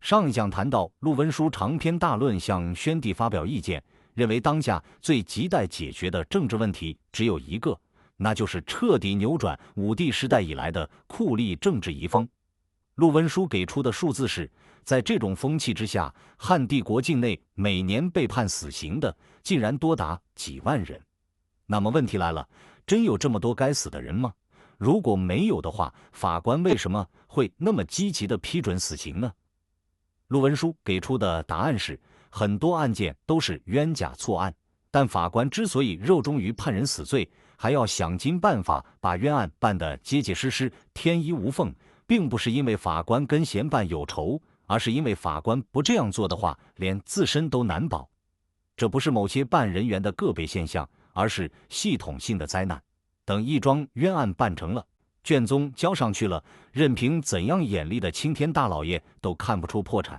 上一讲谈到，陆文书长篇大论向宣帝发表意见，认为当下最亟待解决的政治问题只有一个，那就是彻底扭转武帝时代以来的酷吏政治遗风。陆文书给出的数字是，在这种风气之下，汉帝国境内每年被判死刑的竟然多达几万人。那么问题来了，真有这么多该死的人吗？如果没有的话，法官为什么会那么积极地批准死刑呢？陆文书给出的答案是，很多案件都是冤假错案，但法官之所以热衷于判人死罪，还要想尽办法把冤案办得结结实实、天衣无缝，并不是因为法官跟嫌犯有仇，而是因为法官不这样做的话，连自身都难保。这不是某些办人员的个别现象，而是系统性的灾难。等一桩冤案办成了，卷宗交上去了，任凭怎样眼力的青天大老爷都看不出破绽。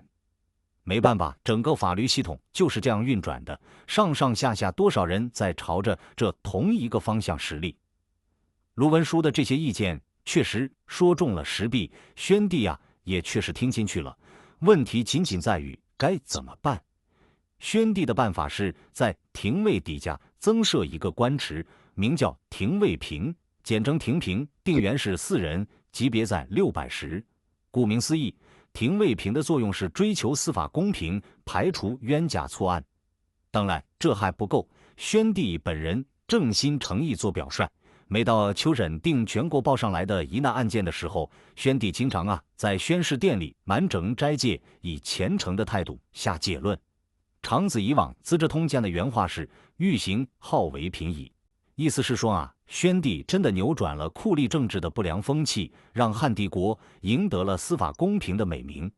没办法，整个法律系统就是这样运转的，上上下下多少人在朝着这同一个方向使力。卢文书的这些意见确实说中了时弊，宣帝也确实听进去了。问题仅仅在于该怎么办。宣帝的办法是在廷尉底下增设一个官职，名叫廷尉平，简称廷平，定员是4人，级别在600石。顾名思义，廷尉平的作用是追求司法公平，排除冤假错案。当然，这还不够，宣帝本人正心诚意做表率。每到秋审定全国报上来的疑难案件的时候，宣帝经常在宣誓殿里满整斋戒，以虔诚的态度下戒论。长此以往，《资治通鉴》的原话是“欲行好为平矣”，意思是说宣帝真的扭转了酷吏政治的不良风气，让汉帝国赢得了司法公平的美名。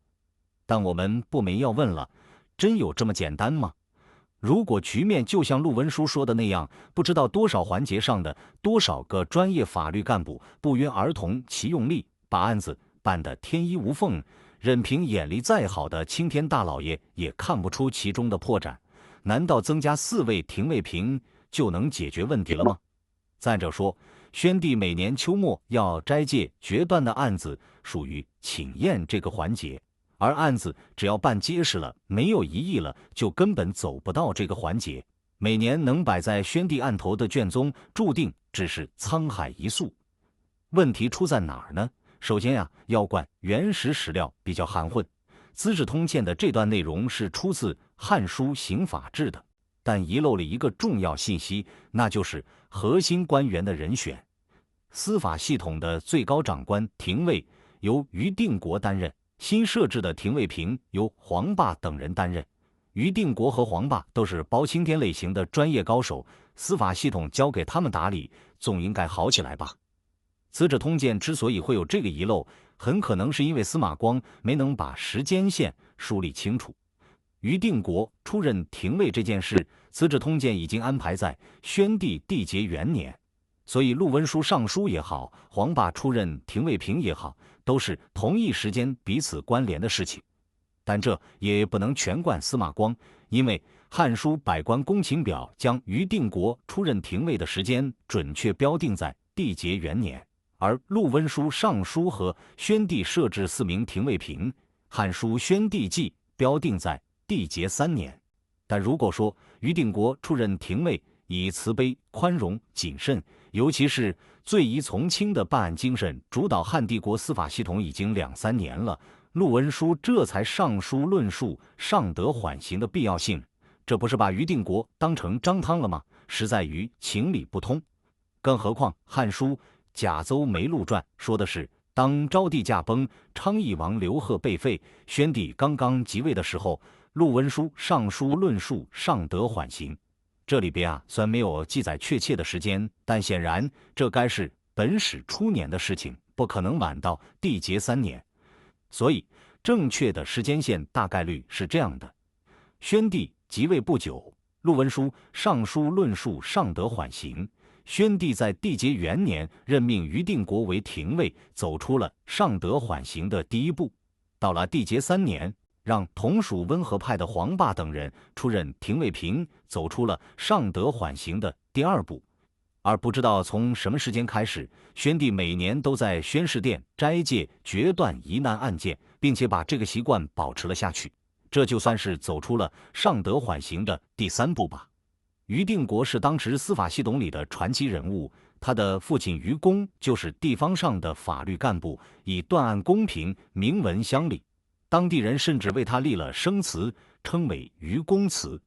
但我们不免要问了，真有这么简单吗？如果局面就像陆文书说的那样，不知道多少环节上的多少个专业法律干部不约而同齐用力，把案子办得天衣无缝，任凭眼力再好的青天大老爷也看不出其中的破绽，难道增加4位廷尉平就能解决问题了吗？再者说，宣帝每年秋末要斋戒决断的案子属于请验这个环节，而案子只要办结实了，没有疑义了，就根本走不到这个环节。每年能摆在宣帝案头的卷宗，注定只是沧海一粟。问题出在哪儿呢？首先要怪原始史料比较含混。《资治通鉴》的这段内容是出自《汉书刑法志》的，但遗漏了一个重要信息，那就是核心官员的人选。司法系统的最高长官廷尉由于定国担任，新设置的廷尉平由黄霸等人担任。于定国和黄霸都是包青天类型的专业高手，司法系统交给他们打理，总应该好起来吧。《资治通鉴》之所以会有这个遗漏，很可能是因为司马光没能把时间线梳理清楚。于定国出任廷尉这件事，《资治通鉴》已经安排在宣帝缔结元年，所以陆文书上书也好，黄霸出任廷尉平也好，都是同一时间彼此关联的事情。但这也不能全怪司马光，因为《汉书·百官公勤表》将于定国出任廷尉的时间准确标定在缔结元年，而陆文书上书和宣帝设置4名廷尉平，《汉书·宣帝纪》标定在缔结3年。但如果说于定国出任廷尉以慈悲、宽容、谨慎，尤其是罪疑从轻的办案精神主导汉帝国司法系统已经2、3年了，陆文书这才上书论述上德缓刑的必要性，这不是把于定国当成张汤了吗？实在于情理不通。更何况《汉书·贾邹梅录传》说的是，当昭帝驾崩，昌邑王刘贺被废，宣帝刚刚即位的时候，陆文书上书论述上德缓刑。这里边虽然没有记载确切的时间，但显然这该是本史初年的事情，不可能晚到缔结3年。所以正确的时间线大概率是这样的：宣帝即位不久，陆文书上书论述上德缓刑，宣帝在缔结元年任命于定国为廷尉，走出了上德缓刑的第一步。到了缔结3年，让同属温和派的黄霸等人出任廷尉平，走出了上德缓刑的第2步。而不知道从什么时间开始，宣帝每年都在宣示殿斋戒决断疑难案件，并且把这个习惯保持了下去。这就算是走出了上德缓刑的第3步吧。于定国是当时司法系统里的传奇人物，他的父亲于公就是地方上的法律干部，以断案公平名闻乡里，当地人甚至为他立了生祠，称为于公祠。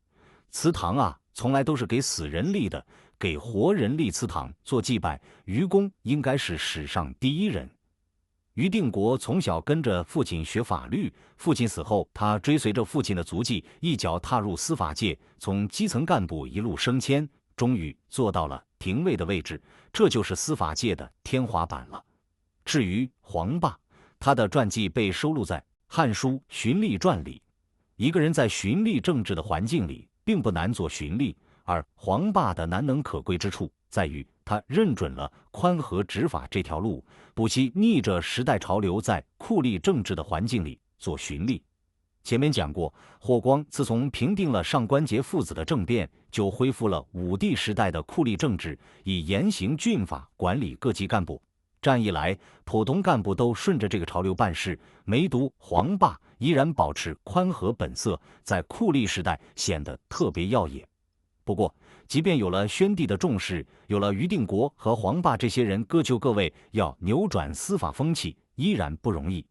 祠堂啊，从来都是给死人立的，给活人立祠堂做祭拜，于公应该是史上第一人。于定国从小跟着父亲学法律，父亲死后，他追随着父亲的足迹，一脚踏入司法界，从基层干部一路升迁，终于做到了廷尉的位置，这就是司法界的天花板了。至于黄霸，他的传记被收录在《汉书·循吏传》里。一个人在循吏政治的环境里，并不难做循吏，而黄霸的难能可贵之处在于他认准了宽和执法这条路，不惜逆着时代潮流，在酷吏政治的环境里做循吏。前面讲过，霍光自从平定了上官桀父子的政变，就恢复了武帝时代的酷吏政治，以严刑峻法管理各级干部。这样一来，普通干部都顺着这个潮流办事，唯独黄霸依然保持宽和本色，在酷吏时代显得特别耀眼。不过，即便有了宣帝的重视，有了于定国和黄霸这些人各就各位，要扭转司法风气依然不容易。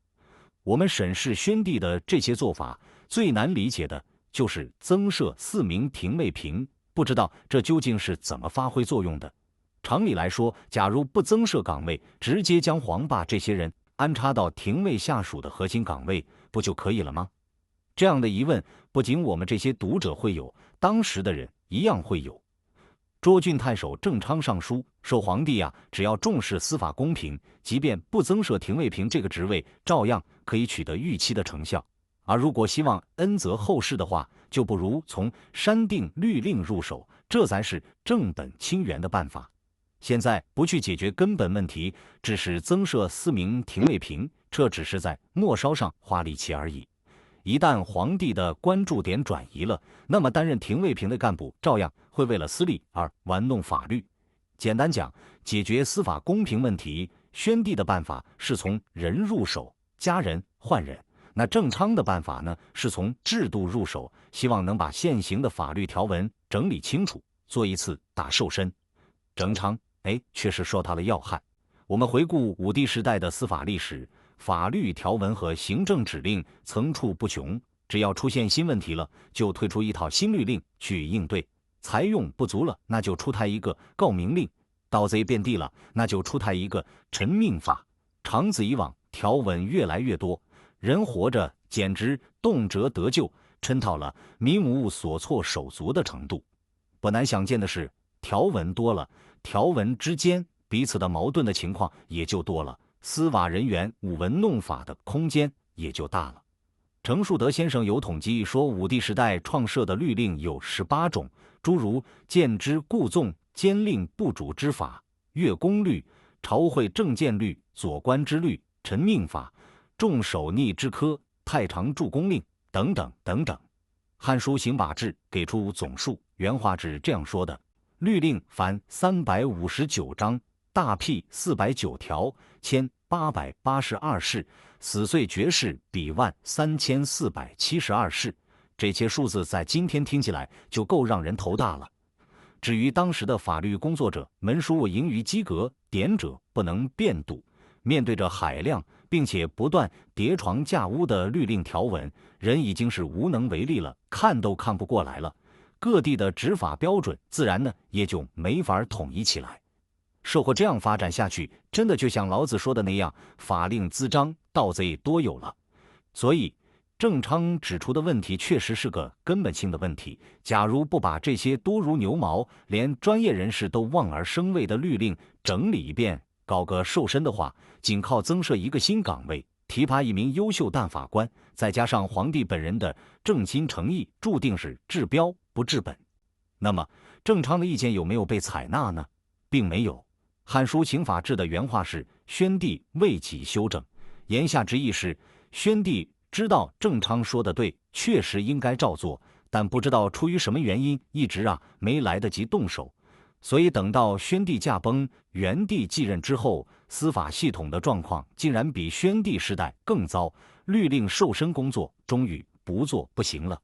我们审视宣帝的这些做法，最难理解的就是增设4名廷尉平，不知道这究竟是怎么发挥作用的。常理来说，假如不增设岗位，直接将黄霸这些人安插到廷尉下属的核心岗位，不就可以了吗？这样的疑问，不仅我们这些读者会有，当时的人一样会有。涿郡太守郑昌上书说，皇帝啊，只要重视司法公平，即便不增设廷尉平这个职位，照样可以取得预期的成效。而如果希望恩泽后世的话，就不如从删定律令入手，这才是正本清源的办法。现在不去解决根本问题，只是增设4名廷尉平，这只是在末梢上花力气而已。一旦皇帝的关注点转移了，那么担任廷尉平的干部照样会为了私利而玩弄法律。简单讲，解决司法公平问题，宣帝的办法是从人入手，加人换人。那郑昌的办法呢，是从制度入手，希望能把现行的法律条文整理清楚，做一次大瘦身。郑昌确实说到了要害。我们回顾武帝时代的司法历史，法律条文和行政指令层出不穷，只要出现新问题了，就推出一套新律令去应对；财用不足了，那就出台一个告民令；盗贼遍地了，那就出台一个陈命法。长此以往，条文越来越多，人活着简直动辄得咎，抻到了民无所措手足的程度。不难想见的是，条文多了，条文之间彼此的矛盾的情况也就多了，司法人员舞文弄法的空间也就大了。程树德先生有统计说，武帝时代创设的律令有18种，诸如见之故纵、监令不主之法、阅公律、朝会正谏律、左官之律、陈命法、重守逆之科、太常助公令等等等等。《汉书刑法志》给出总数，原话是这样说的：律令凡359章，大辟409条，迁882事，死罪绝事比13472事。这些数字在今天听起来就够让人头大了。至于当时的法律工作者，门书盈于机革，典者不能辩读，面对着海量并且不断叠床架屋的律令条文，人已经是无能为力了，看都看不过来了。各地的执法标准自然呢也就没法统一起来。社会这样发展下去，真的就像老子说的那样，法令滋章，盗贼多有了。所以郑昌指出的问题确实是个根本性的问题。假如不把这些多如牛毛，连专业人士都望而生畏的律令整理一遍，搞个瘦身的话，仅靠增设一个新岗位，提拔一名优秀大法官，再加上皇帝本人的正心诚意，注定是治标不治本。那么郑昌的意见有没有被采纳呢？并没有。《汉书刑法志》的原话是：宣帝未起修正，言下之意是，宣帝知道郑昌说的对，确实应该照做，但不知道出于什么原因，一直没来得及动手。所以等到宣帝驾崩，元帝继任之后，司法系统的状况竟然比宣帝时代更糟，律令授身工作终于不做不行了。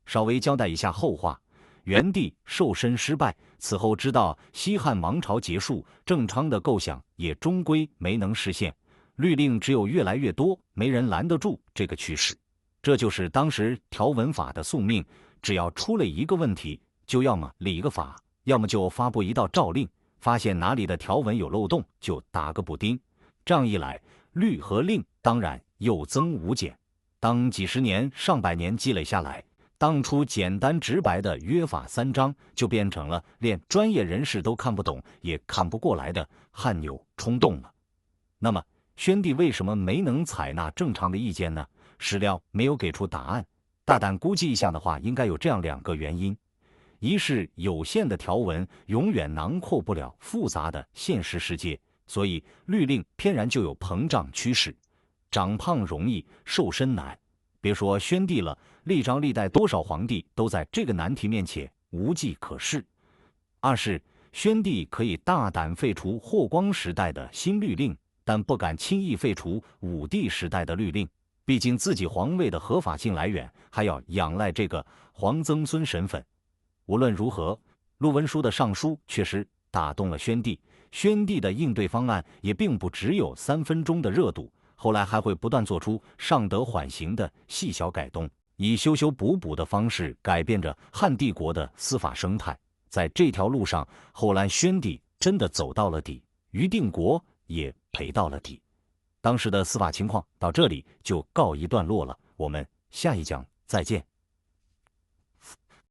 稍微交代一下后话，元帝授身失败，此后直到西汉王朝结束，郑昌的构想也终归没能实现，律令只有越来越多，没人拦得住这个趋势。这就是当时条文法的宿命，只要出了一个问题，就要么理个法，要么就发布一道诏令，发现哪里的条文有漏洞，就打个补丁。这样一来，律和令当然有增无减。当几十年、上百年积累下来，当初简单直白的约法三章，就变成了连专业人士都看不懂也看不过来的汗牛充栋了。那么，宣帝为什么没能采纳郑昌的意见呢？史料没有给出答案，大胆估计一下的话，应该有这样2个原因：一是有限的条文永远囊括不了复杂的现实世界，所以律令偏然就有膨胀趋势，长胖容易，瘦身难。别说宣帝了，历朝历代多少皇帝都在这个难题面前无计可施。二是宣帝可以大胆废除霍光时代的新律令，但不敢轻易废除武帝时代的律令，毕竟自己皇位的合法性来源还要仰赖这个皇曾孙身份。无论如何，陆文书的上书确实打动了宣帝，宣帝的应对方案也并不只有3分钟的热度，后来还会不断做出上德缓刑的细小改动，以修修补补的方式改变着汉帝国的司法生态。在这条路上，后来宣帝真的走到了底，于定国也赔到了底。当时的司法情况到这里就告一段落了，我们下一讲再见。